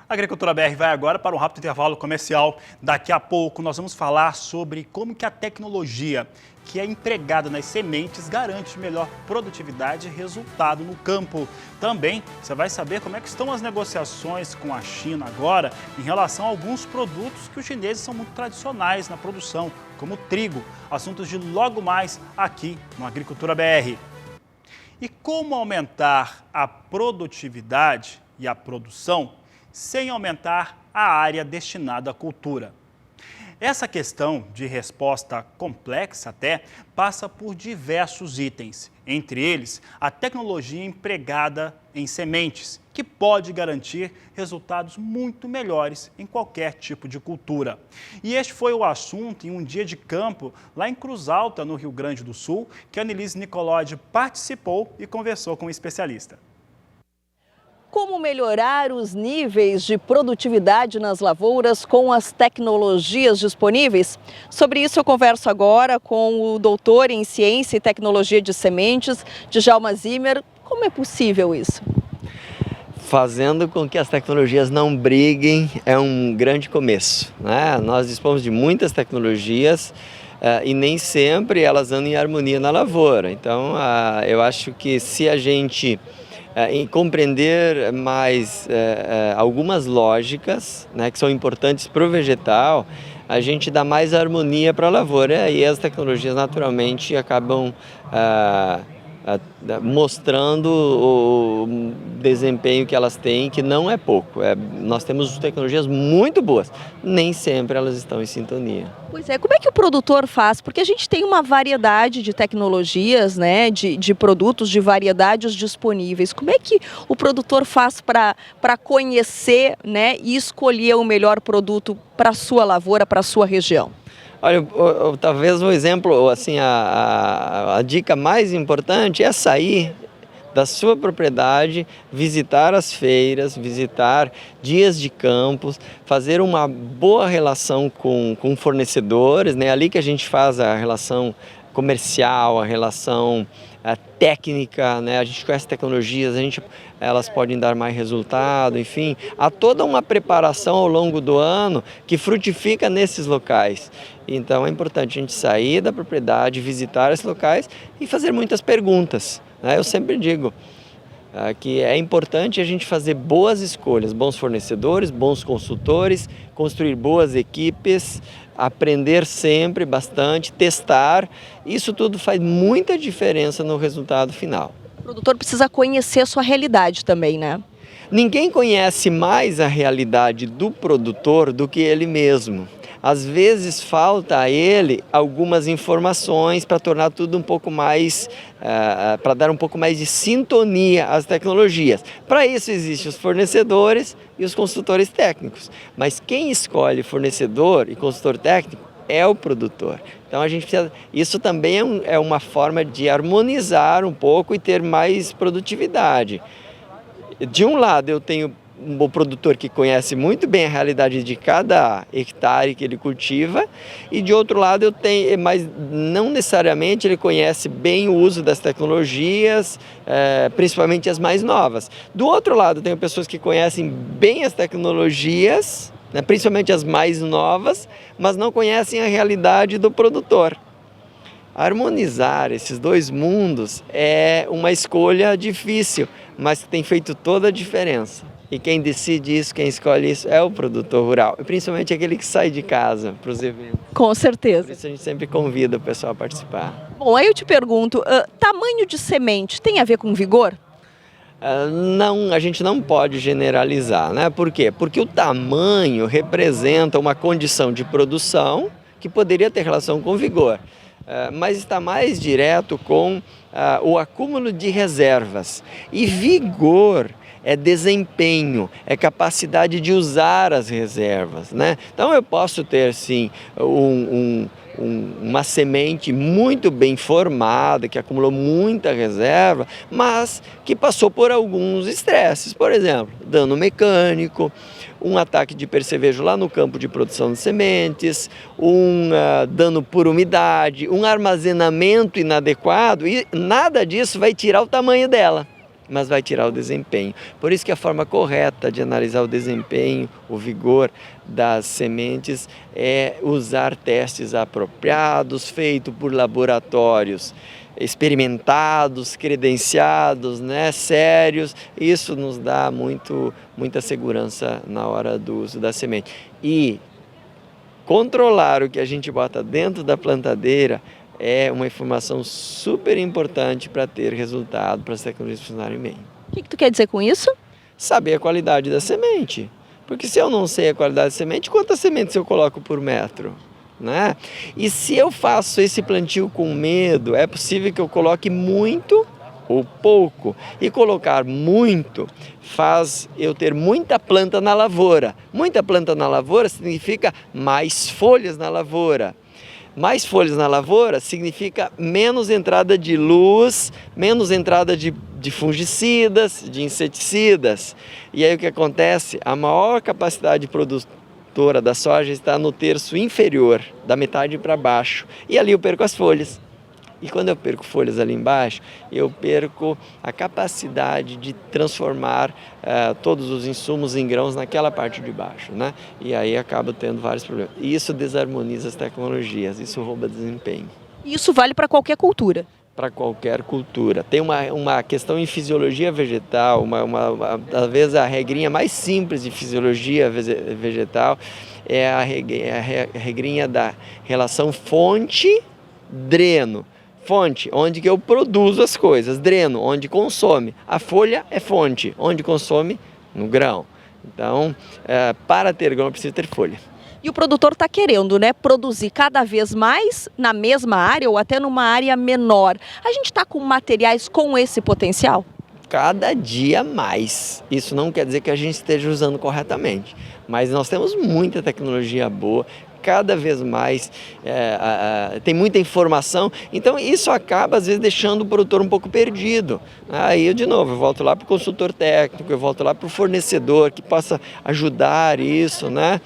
A Agricultura BR vai agora para um rápido intervalo comercial. Daqui a pouco nós vamos falar sobre como que a tecnologia que é empregada nas sementes garante melhor produtividade e resultado no campo. Também você vai saber como é que estão as negociações com a China agora em relação a alguns produtos que os chineses são muito tradicionais na produção, como o trigo. Assuntos de logo mais aqui no Agricultura BR. E como aumentar a produtividade e a produção sem aumentar a área destinada à cultura? Essa questão, de resposta complexa até, passa por diversos itens, entre eles a tecnologia empregada em sementes, que pode garantir resultados muito melhores em qualquer tipo de cultura. E este foi o assunto em um dia de campo lá em Cruz Alta, no Rio Grande do Sul, que a Annelise Nicolodi participou e conversou com um especialista. Como melhorar os níveis de produtividade nas lavouras com as tecnologias disponíveis? Sobre isso eu converso agora com o doutor em Ciência e Tecnologia de Sementes, Djalma Zimmer. Como é possível isso? Fazendo com que as tecnologias não briguem é um grande começo, né? Nós dispomos de muitas tecnologias e nem sempre elas andam em harmonia na lavoura. Então, eu acho que se a gente em compreender mais algumas lógicas, né, que são importantes para o vegetal, a gente dá mais harmonia para a lavoura e as tecnologias naturalmente acabam mostrando o desempenho que elas têm, que não é pouco. Nós temos tecnologias muito boas, nem sempre elas estão em sintonia. Pois é, como é que o produtor faz? Porque a gente tem uma variedade de tecnologias, né, de produtos, de variedades disponíveis. Como é que o produtor faz para conhecer, né, e escolher o melhor produto para a sua lavoura, para a sua região? Olha, talvez o exemplo, assim, a dica mais importante é sair da sua propriedade, visitar as feiras, visitar dias de campos, fazer uma boa relação com fornecedores, né? Ali que a gente faz a relação comercial, a relação técnica, né? A gente conhece tecnologias, elas podem dar mais resultado, enfim. Há toda uma preparação ao longo do ano que frutifica nesses locais. Então é importante a gente sair da propriedade, visitar esses locais e fazer muitas perguntas, né? Eu sempre digo que é importante a gente fazer boas escolhas, bons fornecedores, bons consultores, construir boas equipes, aprender sempre bastante, testar. Isso tudo faz muita diferença no resultado final. O produtor precisa conhecer a sua realidade também, né? Ninguém conhece mais a realidade do produtor do que ele mesmo. Às vezes falta a ele algumas informações para tornar tudo um pouco mais, para dar um pouco mais de sintonia às tecnologias. Para isso existem os fornecedores e os consultores técnicos, mas quem escolhe fornecedor e consultor técnico é o produtor. Então a gente precisa, isso também é uma forma de harmonizar um pouco e ter mais produtividade. De um lado eu tenho um produtor que conhece muito bem a realidade de cada hectare que ele cultiva, e de outro lado eu tenho, mas não necessariamente ele conhece bem o uso das tecnologias, principalmente as mais novas. Do outro lado eu tenho pessoas que conhecem bem as tecnologias, né, principalmente as mais novas, mas não conhecem a realidade do produtor. Harmonizar esses dois mundos é uma escolha difícil, mas que tem feito toda a diferença. E quem decide isso, quem escolhe isso, é o produtor rural, e principalmente aquele que sai de casa para os eventos. Com certeza. Por isso a gente sempre convida o pessoal a participar. Bom, aí eu te pergunto, tamanho de semente tem a ver com vigor? Não, a gente não pode generalizar, né? Por quê? Porque o tamanho representa uma condição de produção que poderia ter relação com vigor, mas está mais direto com o acúmulo de reservas. E vigor é desempenho, é capacidade de usar as reservas, né? Então eu posso ter sim uma semente muito bem formada, que acumulou muita reserva, mas que passou por alguns estresses, por exemplo, dano mecânico, um ataque de percevejo lá no campo de produção de sementes, dano por umidade, um armazenamento inadequado, e nada disso vai tirar o tamanho dela, mas vai tirar o desempenho. Por isso que a forma correta de analisar o desempenho, o vigor das sementes é usar testes apropriados, feitos por laboratórios experimentados, credenciados, né, sérios. Isso nos dá muita segurança na hora do uso da semente. E controlar o que a gente bota dentro da plantadeira é uma informação super importante para ter resultado, para as tecnologias funcionarem bem. O que tu quer dizer com isso? Saber a qualidade da semente. Porque se eu não sei a qualidade da semente, quantas sementes eu coloco por metro? Né? E se eu faço esse plantio com medo, é possível que eu coloque muito ou pouco. E colocar muito faz eu ter muita planta na lavoura. Muita planta na lavoura significa mais folhas na lavoura. Mais folhas na lavoura significa menos entrada de luz, menos entrada de fungicidas, de inseticidas. E aí o que acontece? A maior capacidade produtora da soja está no terço inferior, da metade para baixo. E ali eu perco as folhas. E quando eu perco folhas ali embaixo, eu perco a capacidade de transformar todos os insumos em grãos naquela parte de baixo, né? E aí acaba tendo vários problemas. E isso desarmoniza as tecnologias, isso rouba desempenho. E isso vale para qualquer cultura? Para qualquer cultura. Tem uma questão em fisiologia vegetal, talvez a regrinha mais simples de fisiologia vegetal é a regrinha da relação fonte-dreno. Fonte, onde que eu produzo as coisas. Dreno, onde consome. A folha é fonte, onde consome no grão. Então, para ter grão, eu preciso ter folha. E o produtor está querendo, né, produzir cada vez mais na mesma área ou até numa área menor. A gente está com materiais com esse potencial? Cada dia mais. Isso não quer dizer que a gente esteja usando corretamente, mas nós temos muita tecnologia boa. Cada vez mais tem muita informação, então isso acaba às vezes deixando o produtor um pouco perdido. Aí eu volto lá para o consultor técnico, eu volto lá para o fornecedor que possa ajudar isso, né?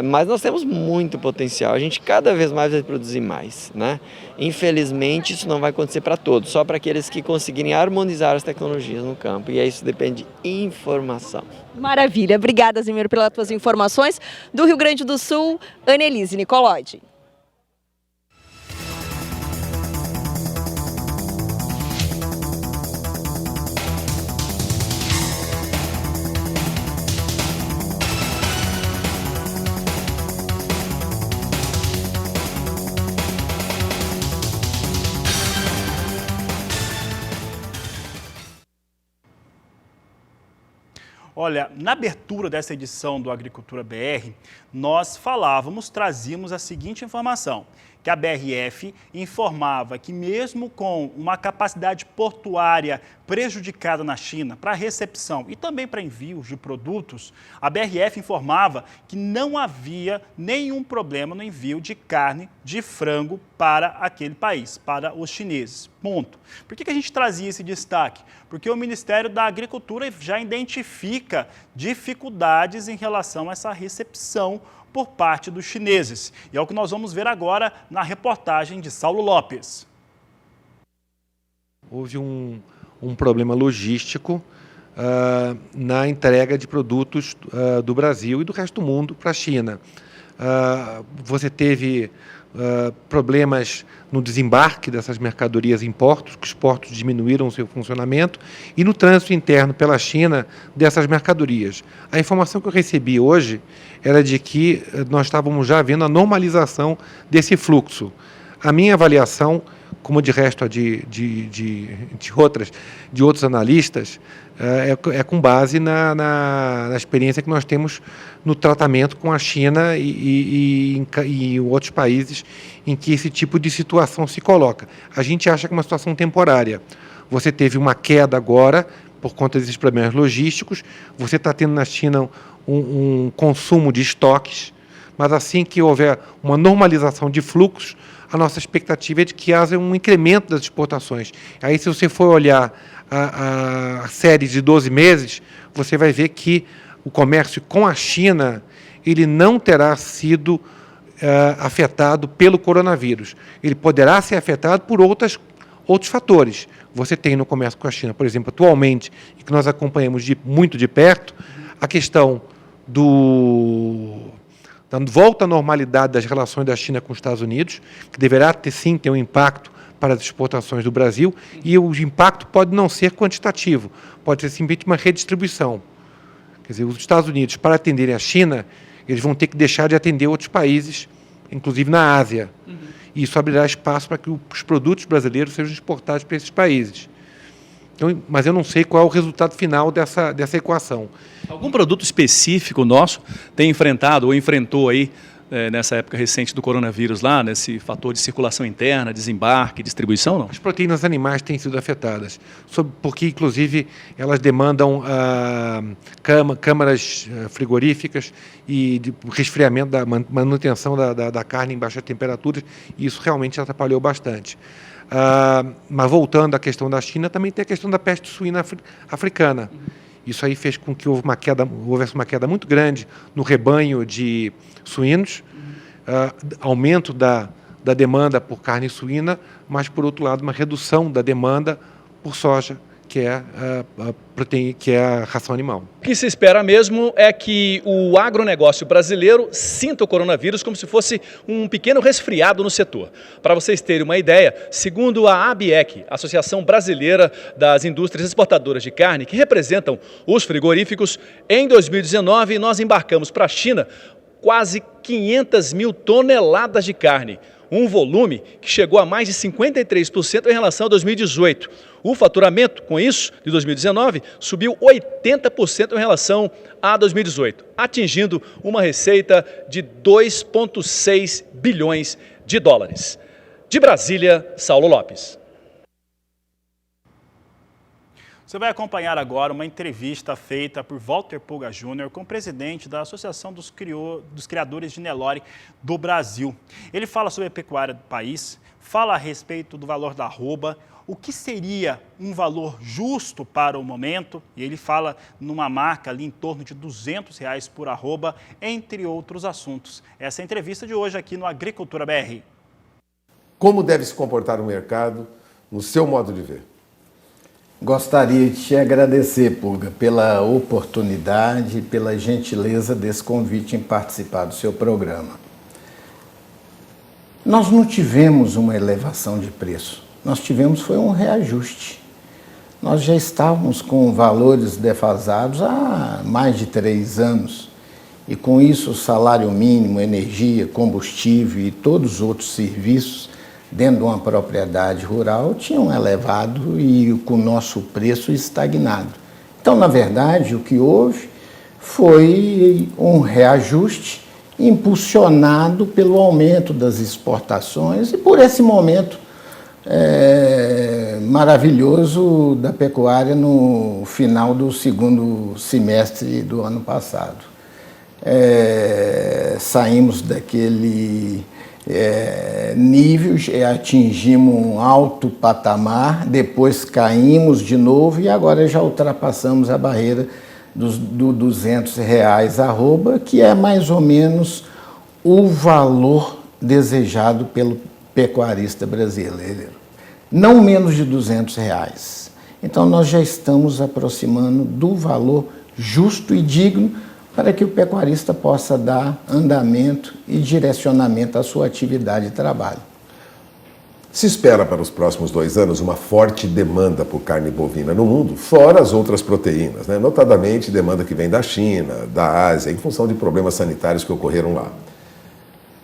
Mas nós temos muito potencial, a gente cada vez mais vai produzir mais, né? Infelizmente isso não vai acontecer para todos, só para aqueles que conseguirem harmonizar as tecnologias no campo, e isso depende de informação. Maravilha, obrigada, Zemiro, pelas tuas informações. Do Rio Grande do Sul, Annelise Nicolodi. Olha, na abertura dessa edição do Agricultura BR, nós trazíamos a seguinte informação, que a BRF informava que mesmo com uma capacidade portuária prejudicada na China para recepção e também para envios de produtos, a BRF informava que não havia nenhum problema no envio de carne de frango para aquele país, para os chineses. Ponto. Por que a gente trazia esse destaque? Porque o Ministério da Agricultura já identifica dificuldades em relação a essa recepção por parte dos chineses. E é o que nós vamos ver agora na reportagem de Saulo Lopes. Houve um problema logístico na entrega de produtos do Brasil e do resto do mundo para a China. Você teve problemas no desembarque dessas mercadorias em portos, que os portos diminuíram o seu funcionamento, e no trânsito interno pela China dessas mercadorias. A informação que eu recebi hoje era de que nós estávamos já vendo a normalização desse fluxo. A minha avaliação, como de resto a de outros analistas, é com base na experiência que nós temos no tratamento com a China e outros países em que esse tipo de situação se coloca. A gente acha que é uma situação temporária. Você teve uma queda agora por conta desses problemas logísticos, você está tendo na China um consumo de estoques, mas assim que houver uma normalização de fluxos, a nossa expectativa é de que haja um incremento das exportações. Aí, se você for olhar a série de 12 meses, você vai ver que o comércio com a China ele não terá sido afetado pelo coronavírus. Ele poderá ser afetado por outros fatores. Você tem no comércio com a China, por exemplo, atualmente, e que nós acompanhamos muito de perto, a questão da volta à normalidade das relações da China com os Estados Unidos, que deverá ter um impacto para as exportações do Brasil, e o impacto pode não ser quantitativo, pode ser simplesmente uma redistribuição. Quer dizer, os Estados Unidos, para atenderem a China, eles vão ter que deixar de atender outros países, inclusive na Ásia. E isso abrirá espaço para que os produtos brasileiros sejam exportados para esses países. Então, mas eu não sei qual é o resultado final dessa equação. Algum produto específico nosso tem enfrentado ou enfrentou aí nessa época recente do coronavírus lá, nesse fator de circulação interna, desembarque, distribuição, não? As proteínas animais têm sido afetadas, porque inclusive elas demandam câmaras frigoríficas e de resfriamento, da manutenção da carne em baixas temperaturas, e isso realmente atrapalhou bastante. Mas voltando à questão da China, também tem a questão da peste suína africana. Isso aí fez com que houvesse uma queda muito grande no rebanho de suínos, aumento da demanda por carne suína, mas, por outro lado, uma redução da demanda por soja, que é a ração animal. O que se espera mesmo é que o agronegócio brasileiro sinta o coronavírus como se fosse um pequeno resfriado no setor. Para vocês terem uma ideia, segundo a ABEC, Associação Brasileira das Indústrias Exportadoras de Carne, que representam os frigoríficos, em 2019 nós embarcamos para a China quase 500 mil toneladas de carne, um volume que chegou a mais de 53% em relação a 2018. O faturamento, com isso, de 2019, subiu 80% em relação a 2018, atingindo uma receita de 2,6 bilhões de dólares. De Brasília, Saulo Lopes. Você vai acompanhar agora uma entrevista feita por Walter Pulga Júnior com o presidente da Associação dos Criadores de Nelore do Brasil. Ele fala sobre a pecuária do país, fala a respeito do valor da arroba, o que seria um valor justo para o momento, e ele fala numa marca ali em torno de R$200 por arroba, entre outros assuntos. Essa é a entrevista de hoje aqui no Agricultura BR. Como deve se comportar o mercado no seu modo de ver? Gostaria de te agradecer, Pulga, pela oportunidade e pela gentileza desse convite em participar do seu programa. Nós não tivemos uma elevação de preço, nós tivemos foi um reajuste. Nós já estávamos com valores defasados há mais de 3 anos e com isso o salário mínimo, energia, combustível e todos os outros serviços dentro de uma propriedade rural tinham elevado e com o nosso preço estagnado. Então, na verdade, o que houve foi um reajuste impulsionado pelo aumento das exportações e por esse momento maravilhoso da pecuária no final do segundo semestre do ano passado. Saímos daquele nível, atingimos um alto patamar, depois caímos de novo e agora já ultrapassamos a barreira do R$200 arroba, que é mais ou menos o valor desejado pelo pecuarista brasileiro. Não menos de R$200. Então nós já estamos aproximando do valor justo e digno para que o pecuarista possa dar andamento e direcionamento à sua atividade de trabalho. Se espera para os próximos 2 anos uma forte demanda por carne bovina no mundo, fora as outras proteínas, né? Notadamente demanda que vem da China, da Ásia, em função de problemas sanitários que ocorreram lá.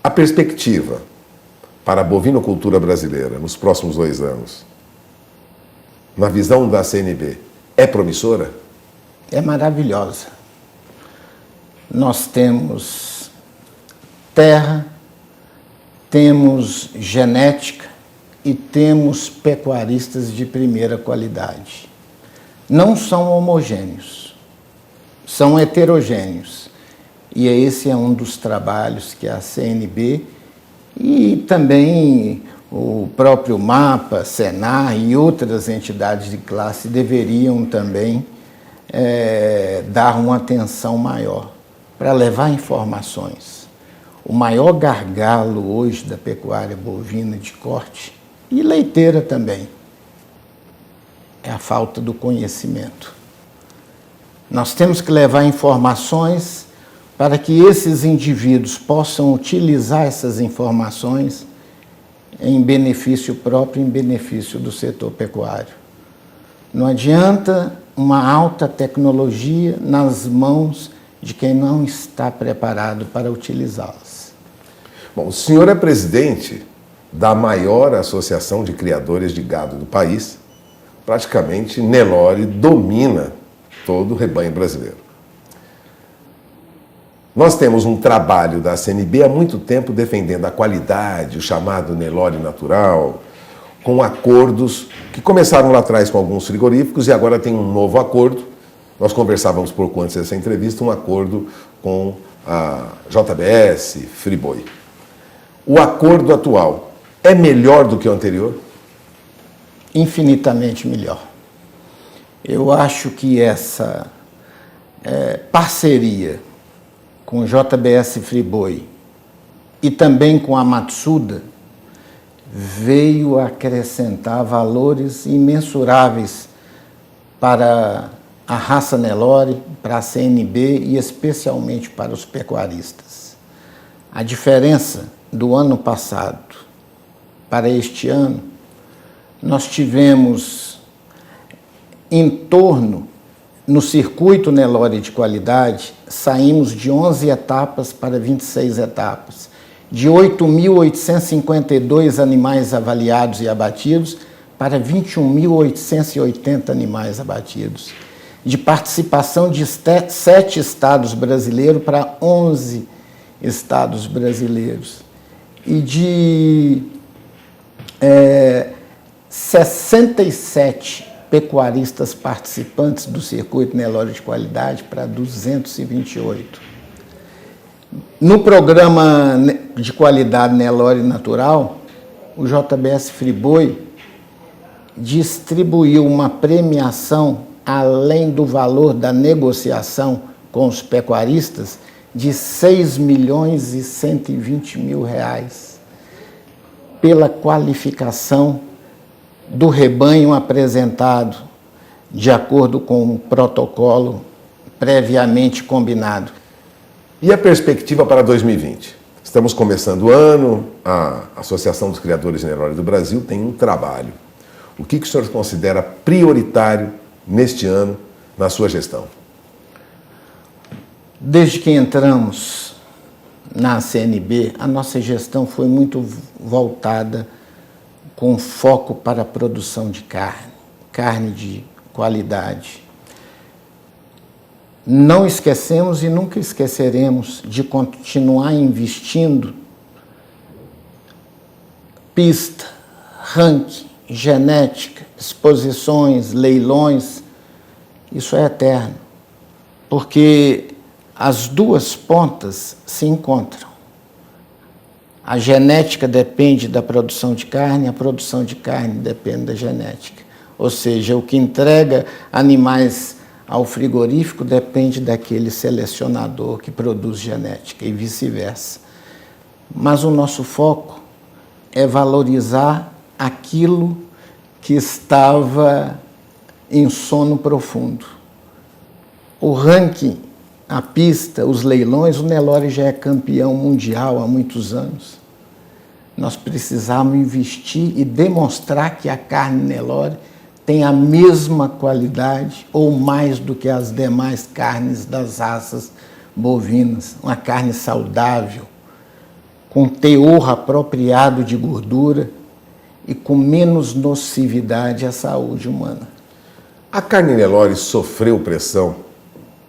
A perspectiva para a bovinocultura brasileira nos próximos 2 anos, na visão da CNB, é promissora? É maravilhosa. Nós temos terra, temos genética e temos pecuaristas de primeira qualidade. Não são homogêneos, são heterogêneos. E esse é um dos trabalhos que a CNB e também o próprio MAPA, Senar e outras entidades de classe deveriam também dar uma atenção maior para levar informações. O maior gargalo hoje da pecuária bovina de corte e leiteira também é a falta do conhecimento. Nós temos que levar informações para que esses indivíduos possam utilizar essas informações em benefício próprio, em benefício do setor pecuário. Não adianta uma alta tecnologia nas mãos de quem não está preparado para utilizá-las. Bom, o senhor é presidente da maior associação de criadores de gado do país. Praticamente, Nelore domina todo o rebanho brasileiro. Nós temos um trabalho da CNB há muito tempo defendendo a qualidade, o chamado Nelore natural, com acordos que começaram lá atrás com alguns frigoríficos e agora tem um novo acordo. Nós conversávamos pouco antes dessa entrevista, um acordo com a JBS, Friboi. O acordo atual é melhor do que o anterior? Infinitamente melhor. Eu acho que essa parceria com o JBS Friboi e também com a Matsuda veio acrescentar valores imensuráveis para a raça Nelore, para a CNB e especialmente para os pecuaristas. A diferença do ano passado para este ano, nós tivemos em torno, no circuito Nelore de qualidade, saímos de 11 etapas para 26 etapas, de 8.852 animais avaliados e abatidos para 21.880 animais abatidos, de participação de 7 estados brasileiros para 11 estados brasileiros, e de 67 pecuaristas participantes do circuito Nelore de qualidade para 228. No programa de qualidade Nelore Natural, o JBS Friboi distribuiu uma premiação além do valor da negociação com os pecuaristas de R$6.120.000 pela qualificação do rebanho apresentado de acordo com o protocolo previamente combinado. E a perspectiva para 2020? Estamos começando o ano, a Associação dos Criadores de Nelore do Brasil tem um trabalho. O que o senhor considera prioritário neste ano na sua gestão? Desde que entramos na CNB, a nossa gestão foi muito voltada com foco para a produção de carne de qualidade. Não esquecemos e nunca esqueceremos de continuar investindo pista, ranking, genética, exposições, leilões. Isso é eterno, porque as duas pontas se encontram. A genética depende da produção de carne, a produção de carne depende da genética. Ou seja, o que entrega animais ao frigorífico depende daquele selecionador que produz genética e vice-versa. Mas o nosso foco é valorizar aquilo que estava em sono profundo. O ranking, a pista, os leilões, o Nelore já é campeão mundial há muitos anos. Nós precisamos investir e demonstrar que a carne Nelore tem a mesma qualidade ou mais do que as demais carnes das raças bovinas. Uma carne saudável, com teor apropriado de gordura e com menos nocividade à saúde humana. A carne Nelore sofreu pressão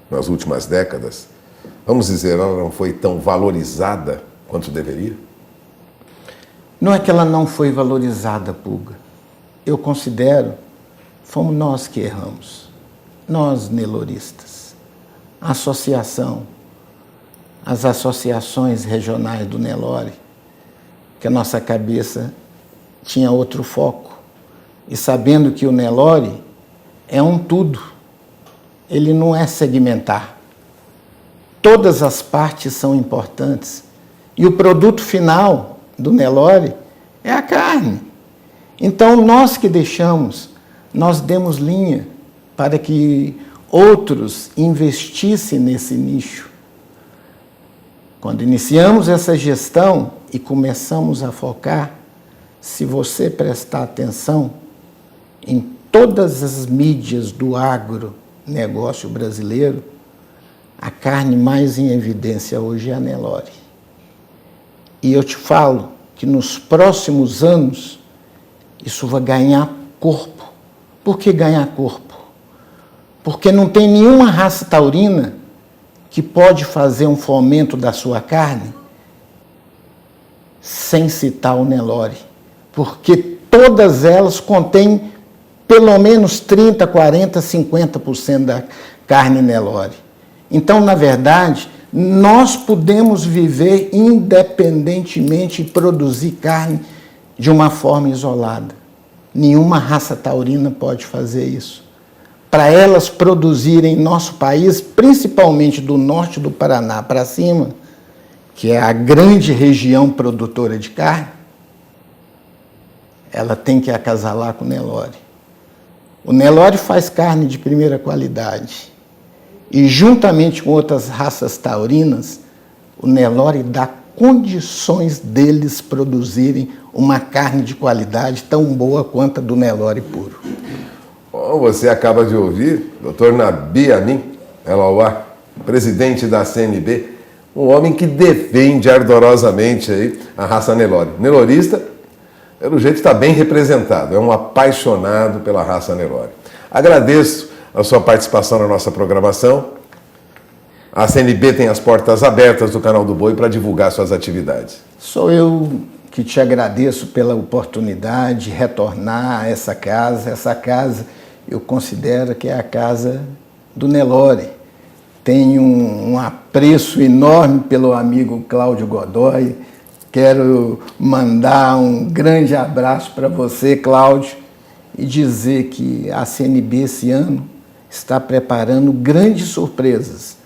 nas últimas décadas? Vamos dizer, ela não foi tão valorizada quanto deveria? Não é que ela não foi valorizada, Pulga. Eu considero, fomos nós que erramos. Nós, neloristas. A associação, as associações regionais do Nelore, que a nossa cabeça tinha outro foco. E sabendo que o Nelore é um tudo, ele não é segmentar. Todas as partes são importantes. E o produto final do Nelore é a carne. Então, nós que deixamos, nós demos linha para que outros investissem nesse nicho. Quando iniciamos essa gestão e começamos a focar, se você prestar atenção, em todas as mídias do agronegócio brasileiro, a carne mais em evidência hoje é a Nelore. E eu te falo que nos próximos anos isso vai ganhar corpo. Por que ganhar corpo? Porque não tem nenhuma raça taurina que pode fazer um fomento da sua carne sem citar o Nelore. Porque todas elas contêm pelo menos 30%, 40%, 50% da carne Nelore. Então, na verdade, nós podemos viver independentemente e produzir carne de uma forma isolada. Nenhuma raça taurina pode fazer isso. Para elas produzirem em nosso país, principalmente do norte do Paraná para cima, que é a grande região produtora de carne, ela tem que acasalar com o Nelore. O Nelore faz carne de primeira qualidade. E, juntamente com outras raças taurinas, o Nelore dá condições deles produzirem uma carne de qualidade tão boa quanto a do Nelore puro. Você acaba de ouvir, Dr. Nabi Amin Elauá, presidente da CNB, um homem que defende ardorosamente aí a raça Nelore. Nelorista, pelo jeito, está bem representado, é um apaixonado pela raça Nelore. Agradeço a sua participação na nossa programação. A CNB tem as portas abertas do Canal do Boi para divulgar suas atividades. Sou eu que te agradeço pela oportunidade de retornar a essa casa. Essa casa eu considero que é a casa do Nelore. Tenho um apreço enorme pelo amigo Cláudio Godoy. Quero mandar um grande abraço para você, Cláudio, e dizer que a CNB esse ano está preparando grandes surpresas,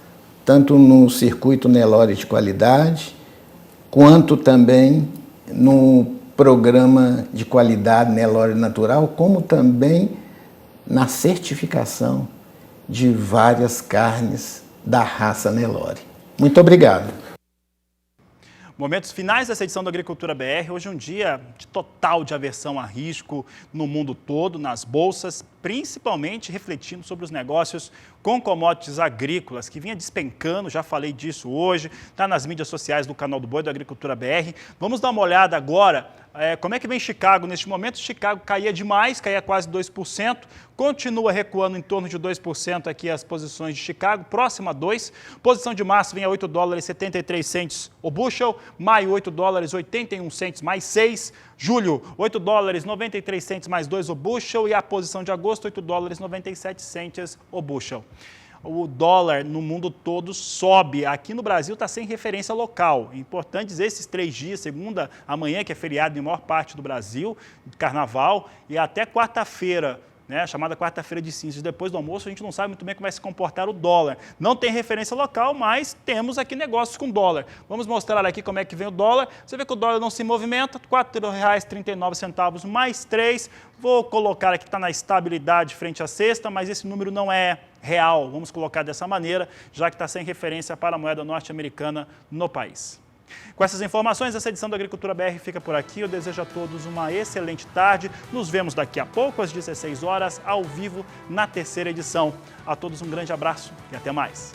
tanto no circuito Nelore de qualidade, quanto também no programa de qualidade Nelore Natural, como também na certificação de várias carnes da raça Nelore. Muito obrigado. Momentos finais dessa edição do Agricultura BR. Hoje é um dia de total de aversão a risco no mundo todo, nas bolsas, principalmente refletindo sobre os negócios com commodities agrícolas, que vinha despencando, já falei disso hoje, está nas mídias sociais do Canal do Boi, do Agricultura BR. Vamos dar uma olhada agora Como é que vem Chicago neste momento? Chicago caía demais, caía quase 2%, continua recuando em torno de 2% aqui as posições de Chicago, próxima a 2%. Posição de março vem a $8,73 o bushel, maio $8,81 mais 6%, julho $8,93 mais 2 o bushel e a posição de agosto $8,97 o bushel. O dólar no mundo todo sobe. Aqui no Brasil está sem referência local. Importantes esses 3 dias, segunda, amanhã, que é feriado em maior parte do Brasil, carnaval, e até quarta-feira, né, chamada quarta-feira de cinzas. Depois do almoço, a gente não sabe muito bem como vai se comportar o dólar. Não tem referência local, mas temos aqui negócios com dólar. Vamos mostrar aqui como é que vem o dólar. Você vê que o dólar não se movimenta, R$ 4,39 mais 3. Vou colocar aqui que está na estabilidade frente à sexta, mas esse número não é real. Vamos colocar dessa maneira, já que está sem referência para a moeda norte-americana no país. Com essas informações, essa edição do Agricultura BR fica por aqui. Eu desejo a todos uma excelente tarde. Nos vemos daqui a pouco, às 16 horas, ao vivo, na terceira edição. A todos um grande abraço e até mais.